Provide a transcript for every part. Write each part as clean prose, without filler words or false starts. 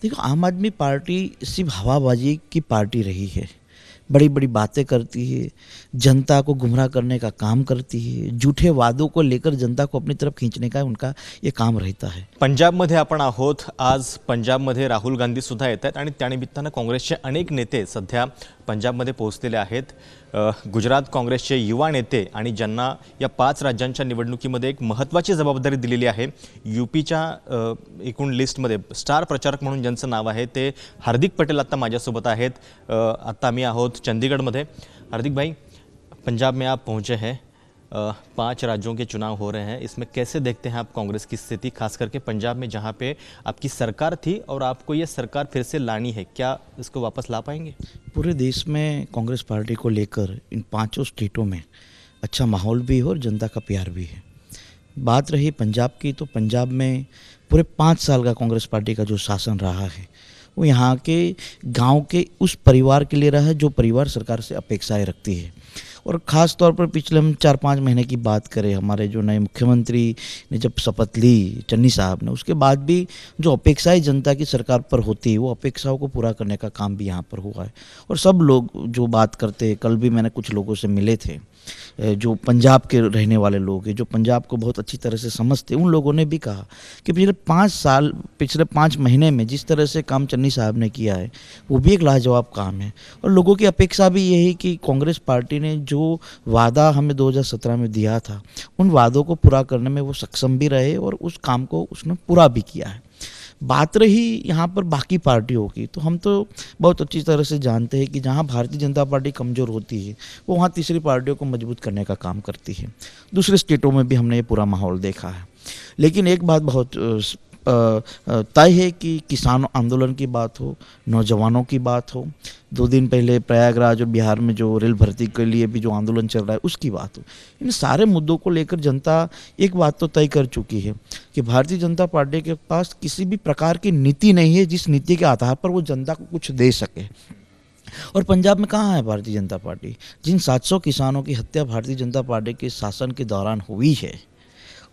देखो, आम आदमी पार्टी सिर्फ हवाबाजी की पार्टी रही है। बड़ी बड़ी बातें करती है, जनता को गुमराह करने का काम करती है, झूठे वादों को लेकर जनता को अपनी तरफ खींचने का उनका ये काम रहता है। पंजाबमध्ये आपण आहोत। आज पंजाबमध्ये राहुल गांधी सुद्धा येत आहेत आणि त्यानिमित्तानं काँग्रेसचे अनेक नेते सध्या पंजाबमध्ये पोहोचलेले आहेत। गुजरात काँग्रेसचे युवा नेते आणि ज्यांना या 5 राज्यांच्या निवडणुकीमध्ये एक महत्त्वाची जबाबदारी दिलेली आहे। यूपीच्या एकूण लिस्टमध्ये स्टार प्रचारक म्हणून ज्यांचं नाव आहे ते हार्दिक पटेल आता माझ्यासोबत आहेत। आता आम्ही आहोत चंडीगढ़ में। हार्दिक भाई, पंजाब में आप पहुंचे हैं, 5 राज्यों के चुनाव हो रहे हैं, इसमें कैसे देखते हैं आप कांग्रेस की स्थिति, खास करके पंजाब में जहां पे आपकी सरकार थी और आपको ये सरकार फिर से लानी है, क्या इसको वापस ला पाएंगे? पूरे देश में कांग्रेस पार्टी को लेकर इन 5 स्टेटों में अच्छा माहौल भी है और जनता का प्यार भी है। बात रही पंजाब की, तो पंजाब में पूरे 5 साल का कांग्रेस पार्टी का जो शासन रहा है वो यहाँ के गांव के उस परिवार के लिए रहा है जो परिवार सरकार से अपेक्षाएं रखती है। और ख़ास तौर पर पिछले हम 4-5 महीने की बात करें, हमारे जो नए मुख्यमंत्री ने जब शपथ ली चन्नी साहब ने, उसके बाद भी जो अपेक्षाएं जनता की सरकार पर होती है वो अपेक्षाओं को पूरा करने का काम भी यहाँ पर हुआ है। और सब लोग जो बात करते हैं, कल भी मैंने कुछ लोगों से मिले थे जो पंजाब के रहने वाले लोग हैं, जो पंजाब को बहुत अच्छी तरह से समझते, उन लोगों ने भी कहा कि पिछले 5 महीने में जिस तरह से काम चन्नी साहब ने किया है वो भी एक लाजवाब काम है। और लोगों की अपेक्षा भी यही कि कांग्रेस पार्टी ने जो वादा हमें 2017 में दिया था उन वादों को पूरा करने में वो सक्षम भी रहे और उस काम को उसने पूरा भी किया है। बात रही यहाँ पर बाकी पार्टियों की, तो हम तो बहुत अच्छी तरह से जानते हैं कि जहाँ भारतीय जनता पार्टी कमज़ोर होती है वो वहाँ तीसरी पार्टियों को मजबूत करने का काम करती है। दूसरे स्टेटों में भी हमने ये पूरा माहौल देखा है। लेकिन एक बात बहुत तय है कि किसान आंदोलन की बात हो, नौजवानों की बात हो, 2 दिन पहले प्रयागराज और बिहार में जो रेल भर्ती के लिए भी जो आंदोलन चल रहा है उसकी बात हो, इन सारे मुद्दों को लेकर जनता एक बात तो तय कर चुकी है कि भारतीय जनता पार्टी के पास किसी भी प्रकार की नीति नहीं है जिस नीति के आधार पर वो जनता को कुछ दे सके। और पंजाब में कहाँ है भारतीय जनता पार्टी? जिन 700 किसानों की हत्या भारतीय जनता पार्टी के शासन के दौरान हुई है,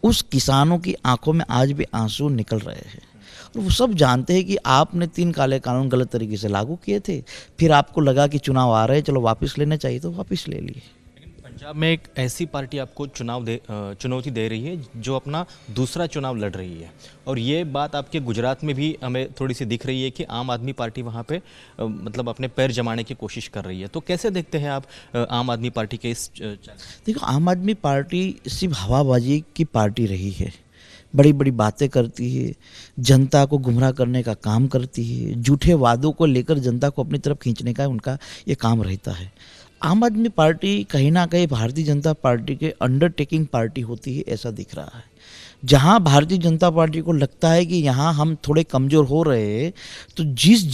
उस किसानों की आंखों में आज भी आंसू निकल रहे हैं। और वो सब जानते हैं कि आपने 3 काले कानून गलत तरीके से लागू किए थे, फिर आपको लगा कि चुनाव आ रहे हैं, चलो वापस लेने चाहिए तो वापस ले लिए। पंजाब में एक ऐसी पार्टी आपको चुनौती दे रही है जो अपना दूसरा चुनाव लड़ रही है, और ये बात आपके गुजरात में भी हमें थोड़ी सी दिख रही है कि आम आदमी पार्टी वहाँ पे मतलब अपने पैर जमाने की कोशिश कर रही है। तो कैसे देखते हैं आप आम आदमी पार्टी के इस देखो, आम आदमी पार्टी सिर्फ हवाबाजी की पार्टी रही है। बड़ी बड़ी बातें करती है, जनता को गुमराह करने का काम करती है, झूठे वादों को लेकर जनता को अपनी तरफ खींचने का उनका ये काम रहता है। आम आदमी पार्टी कहीं ना कहीं भारतीय जनता पार्टी के अंडरटेकिंग पार्टी होती है, ऐसा दिख रहा है। जहां भारतीय जनता पार्टी को लगता है कि यहाँ हम थोड़े कमज़ोर हो रहे हैं, तो जिस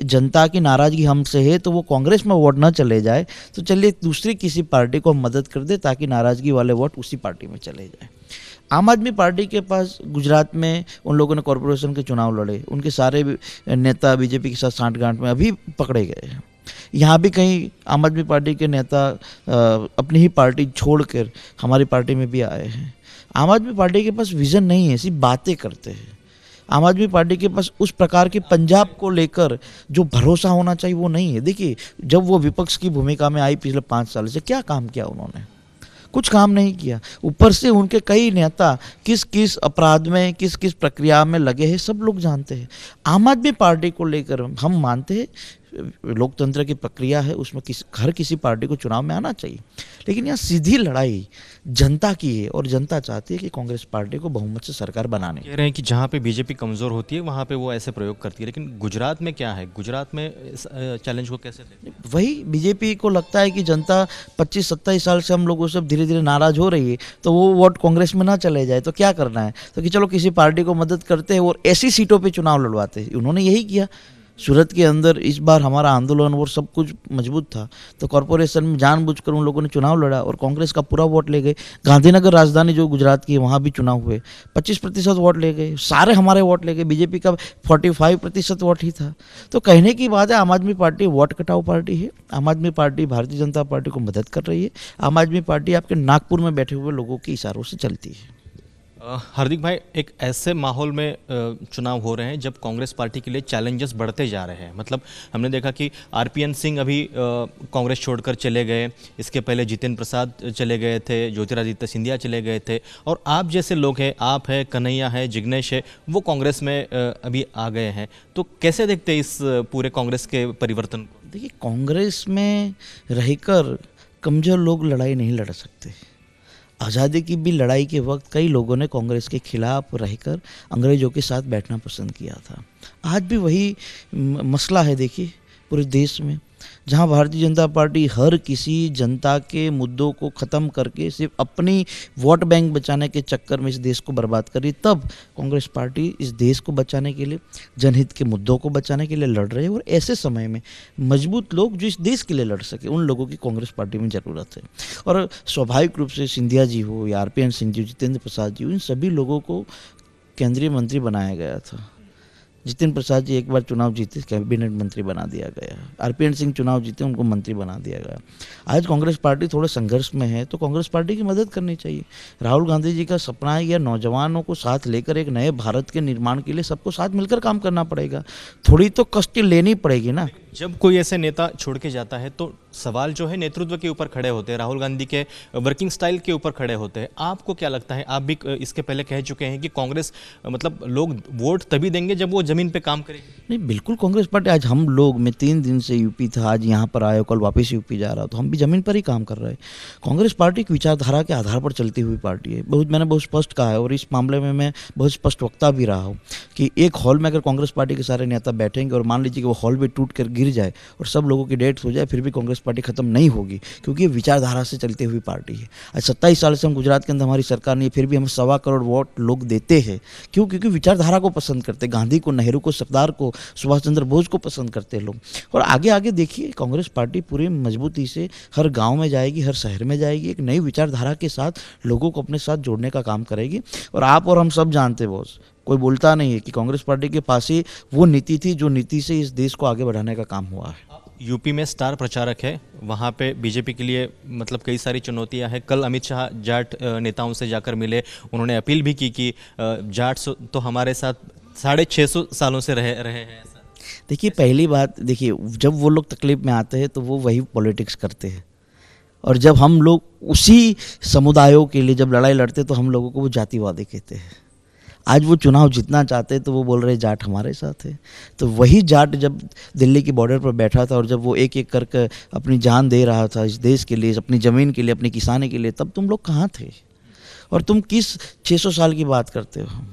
जनता की नाराज़गी हमसे है तो वो कांग्रेस में वोट ना चले जाए, तो चलिए दूसरी किसी पार्टी को हम मदद कर दे ताकि नाराज़गी वाले वोट उसी पार्टी में चले जाए। आम आदमी पार्टी के पास गुजरात में उन लोगों ने कॉरपोरेशन के चुनाव लड़े, उनके सारे नेता बीजेपी के साथ सांठगांठ में अभी पकड़े गए हैं। यहाँ भी कहीं आम आदमी पार्टी के नेता अपनी ही पार्टी छोड़कर हमारी पार्टी में भी आए हैं। आम आदमी पार्टी के पास विज़न नहीं है, सिर्फ बातें करते हैं। आम आदमी पार्टी के पास उस प्रकार के पंजाब को लेकर जो भरोसा होना चाहिए वो नहीं है। देखिए, जब वो विपक्ष की भूमिका में आई पिछले 5 साल से, क्या काम किया उन्होंने? कुछ काम नहीं किया। ऊपर से उनके कई नेता किस किस अपराध में, किस किस प्रक्रिया में लगे हैं, सब लोग जानते हैं। आम आदमी पार्टी को लेकर हम मानते हैं लोकतंत्र की प्रक्रिया है, उसमें हर किसी पार्टी को चुनाव में आना चाहिए, लेकिन यहाँ सीधी लड़ाई जनता की है और जनता चाहती है कि कांग्रेस पार्टी को बहुमत से सरकार बनाने। कह रहे हैं कि जहाँ पे बीजेपी कमज़ोर होती है वहाँ पे वो ऐसे प्रयोग करती है, लेकिन गुजरात में क्या है? गुजरात में इस चैलेंज को कैसे देखते हैं? वही बीजेपी को लगता है कि जनता 25-27 साल से हम लोगों से धीरे धीरे नाराज़ हो रही है, तो वो वोट कांग्रेस में ना चले जाए तो क्या करना है, तो कि चलो किसी पार्टी को मदद करते हैं और ऐसी सीटों पर चुनाव लड़वाते हैं। उन्होंने यही किया। सूरत के अंदर इस बार हमारा आंदोलन और सब कुछ मजबूत था, तो कॉरपोरेशन में जानबूझकर उन लोगों ने चुनाव लड़ा और कांग्रेस का पूरा वोट ले गए। गांधीनगर राजधानी जो गुजरात की है वहाँ भी चुनाव हुए, 25% वोट ले गए, सारे हमारे वोट ले गए। बीजेपी का 45% वोट ही था। तो कहने की बात है, आम आदमी पार्टी वोट कटाऊ पार्टी है। आम आदमी पार्टी भारतीय जनता पार्टी को मदद कर रही है। आम आदमी पार्टी आपके नागपुर में बैठे हुए लोगों के इशारों से चलती है। हार्दिक भाई, एक ऐसे माहौल में चुनाव हो रहे हैं जब कांग्रेस पार्टी के लिए चैलेंजेस बढ़ते जा रहे हैं। मतलब हमने देखा कि आरपीएन सिंह अभी कांग्रेस छोड़कर चले गए, इसके पहले जितेंद्र प्रसाद चले गए थे, ज्योतिरादित्य सिंधिया चले गए थे, और आप जैसे लोग हैं, आप है, कन्हैया है, जिग्नेश है, वो कांग्रेस में अभी आ गए हैं। तो कैसे देखते हैं इस पूरे कांग्रेस के परिवर्तन को? देखिए, कांग्रेस में रहकर कमज़ोर लोग लड़ाई नहीं लड़ सकते। आज़ादी की भी लड़ाई के वक्त कई लोगों ने कांग्रेस के खिलाफ रहकर अंग्रेज़ों के साथ बैठना पसंद किया था। आज भी वही मसला है। देखिए, पूरे देश में जहां भारतीय जनता पार्टी हर किसी जनता के मुद्दों को ख़त्म करके सिर्फ अपनी वोट बैंक बचाने के चक्कर में इस देश को बर्बाद करी, तब कांग्रेस पार्टी इस देश को बचाने के लिए, जनहित के मुद्दों को बचाने के लिए लड़ रहे हैं। और ऐसे समय में मजबूत लोग जो इस देश के लिए लड़ सके, उन लोगों की कांग्रेस पार्टी में ज़रूरत है। और स्वाभाविक रूप से सिंधिया जी हो या आरपीएन सिंह जी, जितेंद्र प्रसाद जी, इन सभी लोगों को केंद्रीय मंत्री बनाया गया था। जितेंद्र प्रसाद जी एक बार चुनाव जीते, कैबिनेट मंत्री बना दिया गया। आरपीएन सिंह चुनाव जीते, उनको मंत्री बना दिया गया। आज कांग्रेस पार्टी थोड़े संघर्ष में है, तो कांग्रेस पार्टी की मदद करनी चाहिए। राहुल गांधी जी का सपना है, या नौजवानों को साथ लेकर एक नए भारत के निर्माण के लिए सबको साथ मिलकर काम करना पड़ेगा। थोड़ी तो कष्ट लेनी पड़ेगी ना। जब कोई ऐसे नेता छोड़ के जाता है तो सवाल जो है नेतृत्व के ऊपर खड़े होते हैं, राहुल गांधी के वर्किंग स्टाइल के ऊपर खड़े होते हैं। आपको क्या लगता है? आप भी इसके पहले कह चुके हैं कि कांग्रेस मतलब लोग वोट तभी देंगे जब वो जमीन पे काम करेगी। नहीं, बिल्कुल कांग्रेस पार्टी, आज हम लोग, मैं 3 दिन से यूपी था, आज यहाँ पर आया, कल वापस यूपी जा रहा, तो हम भी जमीन पर ही काम कर रहे हैं। कांग्रेस पार्टी एक विचारधारा के आधार पर चलती हुई पार्टी है। मैंने बहुत स्पष्ट कहा है, और इस मामले में मैं बहुत स्पष्ट वक्ता भी रहा हूँ कि एक हॉल में अगर कांग्रेस पार्टी के सारे नेता बैठेंगे और मान लीजिए कि वो हॉल भी टूट कर गिर जाए और सब लोगों की डेथ हो जाए, फिर भी कांग्रेस पार्टी खत्म नहीं होगी, क्योंकि ये विचारधारा से चलती हुई पार्टी है। आज 27 साल से हम गुजरात के अंदर हमारी सरकार नहीं है, फिर भी हम 1.25 करोड़ वोट लोग देते हैं। क्यों? क्योंकि विचारधारा को पसंद करते, गांधी को, नेहरू को, सरदार को, सुभाष चंद्र बोस को पसंद करते हैं लोग। और आगे आगे देखिए, कांग्रेस पार्टी पूरी मजबूती से हर गाँव में जाएगी, हर शहर में जाएगी, एक नई विचारधारा के साथ लोगों को अपने साथ जोड़ने का काम करेगी। और आप और हम सब जानते हैं, बॉस, कोई बोलता नहीं है कि कांग्रेस पार्टी के पास ही वो नीति थी जो नीति से इस देश को आगे बढ़ाने का काम हुआ है। यूपी में स्टार प्रचारक है, वहाँ पे बीजेपी के लिए मतलब कई सारी चुनौतियाँ हैं। कल अमित शाह जाट नेताओं से जाकर मिले, उन्होंने अपील भी की कि जाट तो हमारे साथ 650 सालों से रहे हैं। देखिए, पहली बात, देखिए, जब वो लोग तकलीफ में आते हैं तो वो वही पॉलिटिक्स करते हैं, और जब हम लोग उसी समुदायों के लिए जब लड़ाई लड़ते तो हम लोगों को वो जातिवादी कहते हैं। आज वो चुनाव जीतना चाहते हैं तो वो बोल रहे जाट हमारे साथ है। तो वही जाट जब दिल्ली की बॉर्डर पर बैठा था और जब वो एक एक करके अपनी जान दे रहा था इस देश के लिए, अपनी ज़मीन के लिए, अपनी किसानी के लिए, तब तुम लोग कहाँ थे? और तुम किस 600 साल की बात करते हो?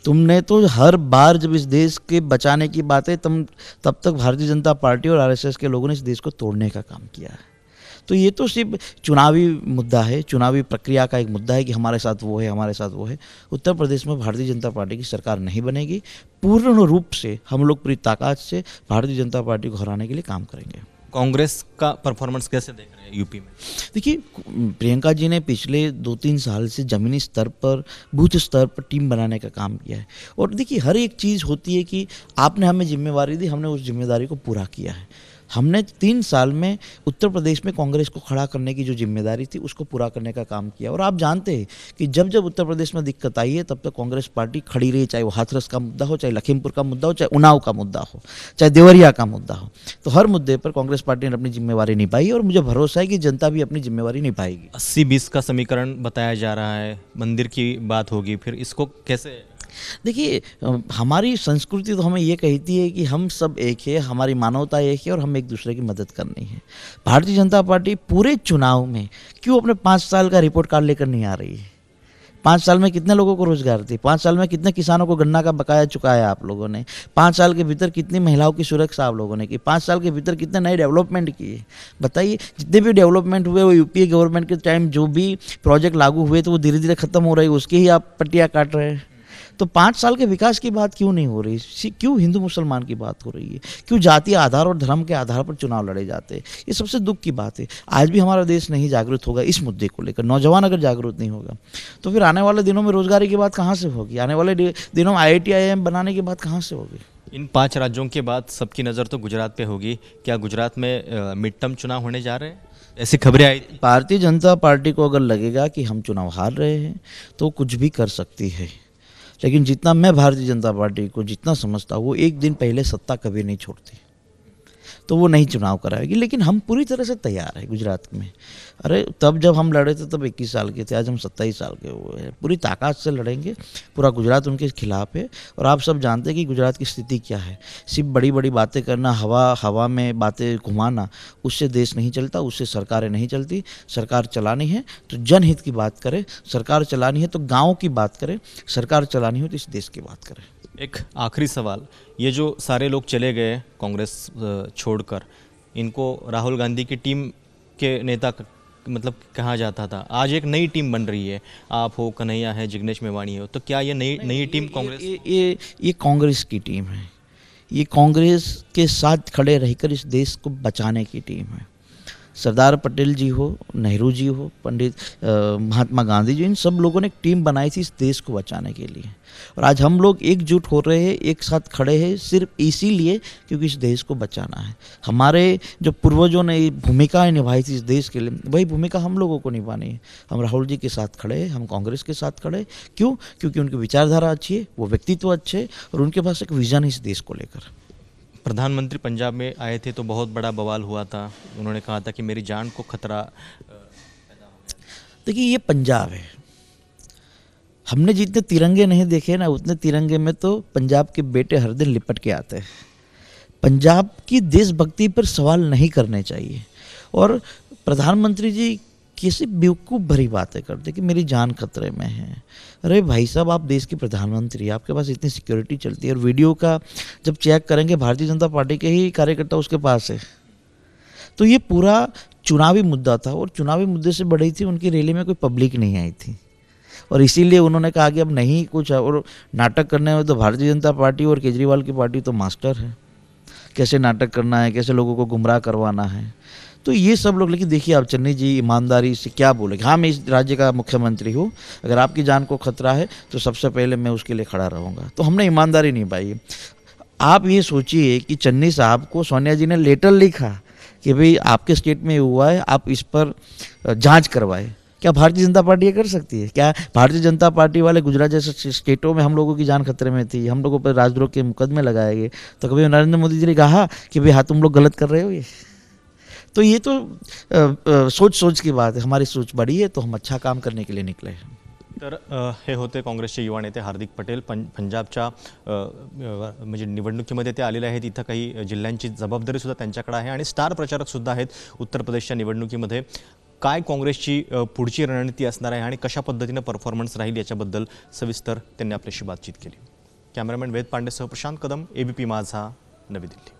तुमने तो हर बार जब इस देश के बचाने की बात है, तब तक भारतीय जनता पार्टी और आरएसएस के लोगों ने इस देश को तोड़ने का काम किया है। तो ये तो सिर्फ चुनावी मुद्दा है, चुनावी प्रक्रिया का एक मुद्दा है कि हमारे साथ वो है, हमारे साथ वो है। उत्तर प्रदेश में भारतीय जनता पार्टी की सरकार नहीं बनेगी। पूर्ण रूप से हम लोग पूरी ताकत से भारतीय जनता पार्टी को हराने के लिए काम करेंगे। कांग्रेस का परफॉर्मेंस कैसे देख रहे हैं यूपी में? देखिए, प्रियंका जी ने पिछले 2-3 साल से ज़मीनी स्तर पर, बूथ स्तर पर टीम बनाने का काम किया है। और देखिए, हर एक चीज़ होती है कि आपने हमें जिम्मेवारी दी, हमने उस जिम्मेदारी को पूरा किया है। हमने 3 साल में उत्तर प्रदेश में कांग्रेस को खड़ा करने की जो जिम्मेदारी थी उसको पूरा करने का काम किया। और आप जानते हैं कि जब जब उत्तर प्रदेश में दिक्कत आई है, तब तक कांग्रेस पार्टी खड़ी रही, चाहे वो हाथरस का मुद्दा हो, चाहे लखीमपुर का मुद्दा हो, चाहे उन्नाव का मुद्दा हो, चाहे देवरिया का मुद्दा हो। तो हर मुद्दे पर कांग्रेस पार्टी ने अपनी जिम्मेवारी निभाई और मुझे भरोसा है कि जनता भी अपनी जिम्मेवारी निभाएगी। 80-20 का समीकरण बताया जा रहा है, मंदिर की बात होगी, फिर इसको कैसे? देखिए, हमारी संस्कृति तो हमें ये कहती है कि हम सब एक है, हमारी मानवता एक है और हम एक दूसरे की मदद करनी है। भारतीय जनता पार्टी पूरे चुनाव में क्यों अपने 5 साल का रिपोर्ट कार्ड लेकर नहीं आ रही है? 5 साल में कितने लोगों को रोजगार दी? 5 साल में कितने किसानों को गन्ना का बकाया चुकाया आप लोगों ने? 5 साल के भीतर कितनी महिलाओं की सुरक्षा आप लोगों ने की? 5 साल के भीतर कितने नए डेवलपमेंट किए? बताइए। जितने भी डेवलपमेंट हुए वो यूपीए गवर्नमेंट के टाइम जो भी प्रोजेक्ट लागू हुए तो वो धीरे धीरे खत्म हो रहे हैं, उसकी ही आप पट्टियाँ काट रहे हैं। तो 5 साल के विकास की बात क्यों नहीं हो रही? क्यों हिंदू मुसलमान की बात हो रही है? क्यों जातीय आधार और धर्म के आधार पर चुनाव लड़े जाते हैं? ये सबसे दुख की बात है। आज भी हमारा देश नहीं जागरूक होगा इस मुद्दे को लेकर, नौजवान अगर जागरूक नहीं होगा तो फिर आने वाले दिनों में रोजगारी की बात कहाँ से होगी? आने वाले दिनों में IIT IIM बनाने की बात कहाँ से होगी? इन 5 राज्यों के बाद सबकी नज़र तो गुजरात पे होगी। क्या गुजरात में मिड टर्म चुनाव होने जा रहे हैं? ऐसी खबरें आई थी। भारतीय जनता पार्टी को अगर लगेगा कि हम चुनाव हार रहे हैं तो कुछ भी कर सकती है, लेकिन जितना मैं भारतीय जनता पार्टी को जितना समझता हूँ, वो एक दिन पहले सत्ता कभी नहीं छोड़ती, तो वो नहीं चुनाव कराएगी। लेकिन हम पूरी तरह से तैयार हैं गुजरात में। अरे तब जब हम लड़े थे तब 21 साल के थे, आज हम 27 साल के हुए हैं। पूरी ताकत से लड़ेंगे, पूरा गुजरात उनके खिलाफ है। और आप सब जानते हैं कि गुजरात की स्थिति क्या है। सिर्फ बड़ी बड़ी बातें करना, हवा में बातें घुमाना, उससे देश नहीं चलता, उससे सरकारें नहीं चलती। सरकार चलानी है तो जनहित की बात करें, सरकार चलानी है तो गाँव की बात करें, सरकार चलानी हो तो इस देश की बात करें। एक आखिरी सवाल, ये जो सारे लोग चले गए कांग्रेस छोड़कर, इनको राहुल गांधी की टीम के नेता मतलब कहा जाता था, आज एक नई टीम बन रही है, आप हो, कन्हैया है, जिग्नेश मेवाणी हो, तो क्या ये नई टीम कांग्रेस? ये कांग्रेस की टीम है। ये कांग्रेस के साथ खड़े रहकर इस देश को बचाने की टीम है। सरदार पटेल जी हो, नेहरू जी हो, पंडित महात्मा गांधी जी, इन सब लोगों ने एक टीम बनाई थी इस देश को बचाने के लिए। और आज हम लोग एकजुट हो रहे हैं, एक साथ खड़े हैं, सिर्फ इसीलिए क्योंकि इस देश को बचाना है। हमारे जो पूर्वजों ने भूमिकाएं निभाई थी इस देश के लिए, वही भूमिका हम लोगों को निभानी है। हम राहुल जी के साथ खड़े हैं, हम कांग्रेस के साथ खड़े हैं। क्यों? क्योंकि उनकी विचारधारा अच्छी है, वो व्यक्तित्व अच्छे है और उनके पास एक विजन है इस देश को लेकर। प्रधानमंत्री पंजाब में आए थे तो बहुत बड़ा बवाल हुआ था, उन्होंने कहा था कि मेरी जान को खतरा। देखिए, ये पंजाब है। हमने जितने तिरंगे नहीं देखे ना, उतने तिरंगे में तो पंजाब के बेटे हर दिन लिपट के आते हैं। पंजाब की देशभक्ति पर सवाल नहीं करने चाहिए। और प्रधानमंत्री जी किसी बेवकूफ़ भरी बातें करते कि मेरी जान खतरे में है। अरे भाई साहब, आप देश के प्रधानमंत्री, आपके पास इतनी सिक्योरिटी चलती है, और वीडियो का जब चेक करेंगे भारतीय जनता पार्टी के ही कार्यकर्ता उसके पास है। तो ये पूरा चुनावी मुद्दा था, और चुनावी मुद्दे से बढ़ी थी उनकी रैली में कोई पब्लिक नहीं आई थी, और इसीलिए उन्होंने कहा कि अब नहीं कुछ। और नाटक करने में तो भारतीय जनता पार्टी और केजरीवाल की पार्टी तो मास्टर है, कैसे नाटक करना है, कैसे लोगों को गुमराह करवाना है। तो ये सब लोग, लेकिन देखिए आप चन्नी जी ईमानदारी से क्या बोलेंगे। हाँ, मैं इस राज्य का मुख्यमंत्री हूँ, अगर आपकी जान को खतरा है तो सबसे पहले मैं उसके लिए खड़ा रहूँगा। तो हमने ईमानदारी निभाई। आप ये सोचिए कि चन्नी साहब को सोनिया जी ने लेटर लिखा कि भाई आपके स्टेट में हुआ है, आप इस पर जांच करवाए। क्या भारतीय जनता पार्टी ये कर सकती है? क्या भारतीय जनता पार्टी वाले गुजरात जैसे स्टेटों में हम लोगों की जान खतरे में थी, हम लोगों पर राजद्रोह के मुकदमे लगाए गए, तो कभी नरेंद्र मोदी जी ने कहा कि भाई हाँ तुम लोग गलत कर रहे हो? ये तो सोच की बात है। हमारी सोच बड़ी है तो हम अच्छा काम करने के लिए निकले हैं। तर हे होते काँग्रेसचे युवा नेते हार्दिक पटेल. पंजाबच्या म्हणजे निवडणुकीमध्ये ते आलेले आहेत. इथं काही जिल्ह्यांची जबाबदारीसुद्धा त्यांच्याकडे आहे आणि स्टार प्रचारकसुद्धा आहेत उत्तर प्रदेशच्या निवडणुकीमध्ये. काय काँग्रेसची पुढची रणनीती असणार आहे आणि कशा पद्धतीने परफॉर्मन्स राहील याच्याबद्दल सविस्तर त्यांनी आपल्याशी बातचीत केली. कॅमेरामॅन वेद पांडेसह प्रशांत कदम, एबीपी माझा, नवी दिल्ली.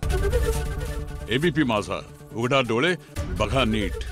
एबीपी माझा, उघडा डोळे बघा नीट.